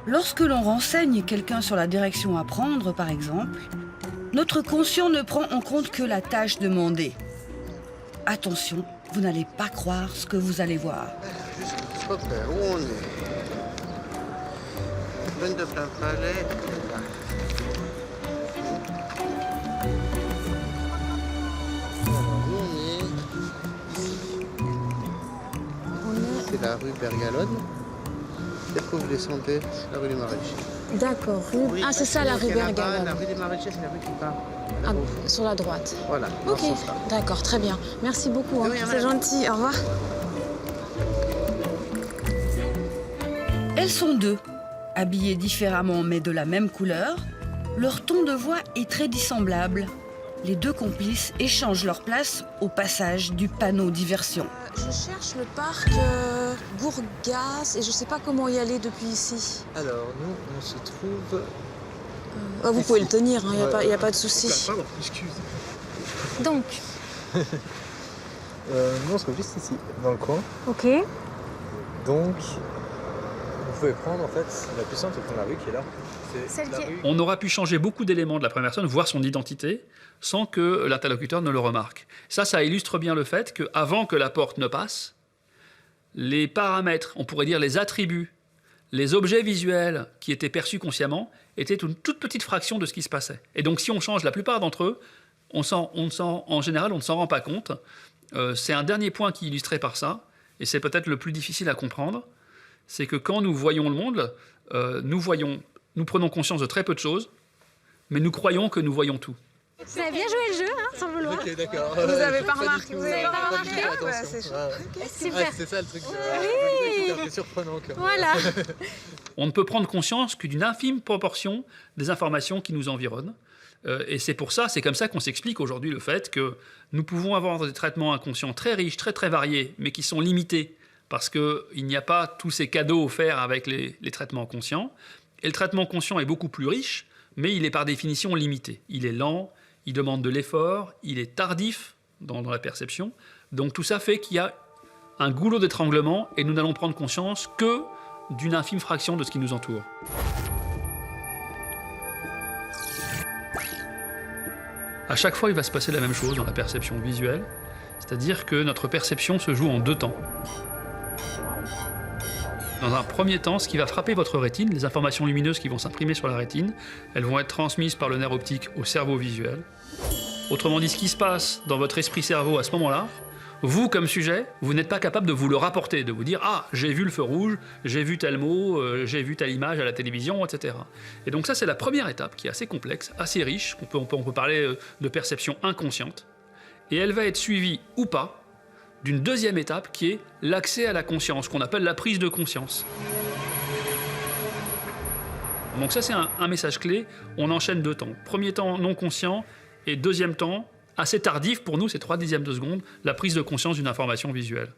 Lorsque l'on renseigne quelqu'un sur la direction à prendre, par exemple, notre conscient ne prend en compte que la tâche demandée. Attention, vous n'allez pas croire ce que vous allez voir. Juste repère, où on est? Plaine de Plain Palais, là. Alors, où on est? Ici. C'est la rue Bergalone. Et après vous descendez, c'est la rue des Maraîchers. D'accord. Oui, Ah, c'est ça la rue là-bas, Bergalone. La rue des Maraîchers, c'est la rue qui part. Ah, sur la droite. Voilà, dans Ok, ce sens-là. d'accord, très bien. Merci beaucoup. De rien, C'est madame. gentil. Au revoir. Elles sont deux, habillées différemment mais de la même couleur. Leur ton de voix est très dissemblable. Les deux complices échangent leur place au passage du panneau diversion. Je cherche le parc Gourgas et je sais pas comment y aller depuis ici. Alors, nous, on se trouve... Vous pouvez le tenir, il n'y a pas de souci. Pardon, excuse. Donc, Nous, on se trouve juste ici, dans le coin. ok. Donc, vous pouvez prendre, en fait, la plus simple, c'est prendre la rue qui est là. C'est Celle la qui est- rue... On aura pu changer beaucoup d'éléments de la première personne, voire son identité, sans que l'interlocuteur ne le remarque. Ça illustre bien le fait qu'avant que la porte ne passe, les paramètres, on pourrait dire les attributs, les objets visuels qui étaient perçus consciemment, étaient une toute petite fraction de ce qui se passait. Et donc si on change la plupart d'entre eux, en général, on ne s'en rend pas compte. C'est un dernier point qui est illustré par ça, et c'est peut-être le plus difficile à comprendre, c'est que quand nous voyons le monde, nous prenons conscience de très peu de choses, mais nous croyons que nous voyons tout. Vous avez bien joué le jeu, hein, sans vouloir. Ok, d'accord. Vous avez pas du remarqué, tout, vous avez pas remarqué? du tout, Bah, attention. c'est chouette. Ah, Super. c'est ça le truc. Oui. C'est un peu surprenant. Quand même. Voilà. On ne peut prendre conscience que d'une infime proportion des informations qui nous environnent. Et c'est comme ça qu'on s'explique aujourd'hui le fait que nous pouvons avoir des traitements inconscients très riches, très variés, mais qui sont limités parce qu'il n'y a pas tous ces cadeaux offerts avec les traitements conscients. Et le traitement conscient est beaucoup plus riche, mais il est par définition limité. Il est lent, il demande de l'effort, il est tardif dans la perception. Donc tout ça fait qu'il y a un goulot d'étranglement et nous n'allons prendre conscience que d'une infime fraction de ce qui nous entoure. À chaque fois, il va se passer la même chose dans la perception visuelle, c'est-à-dire que notre perception se joue en deux temps. Dans un premier temps, ce qui va frapper votre rétine, les informations lumineuses qui vont s'imprimer sur la rétine, elles vont être transmises par le nerf optique au cerveau visuel. Autrement dit, ce qui se passe dans votre esprit-cerveau à ce moment-là, vous, comme sujet, vous n'êtes pas capable de vous le rapporter, de vous dire « Ah, j'ai vu le feu rouge, j'ai vu tel mot, j'ai vu telle image à la télévision, etc. » Et donc ça, c'est la première étape qui est assez complexe, assez riche, on peut parler de perception inconsciente, et elle va être suivie ou pas d'une deuxième étape qui est l'accès à la conscience, qu'on appelle la prise de conscience. Donc ça, c'est un message clé, on enchaîne deux temps. Premier temps non conscient, et deuxième temps, assez tardif pour nous, c'est 3/10 de seconde, la prise de conscience d'une information visuelle.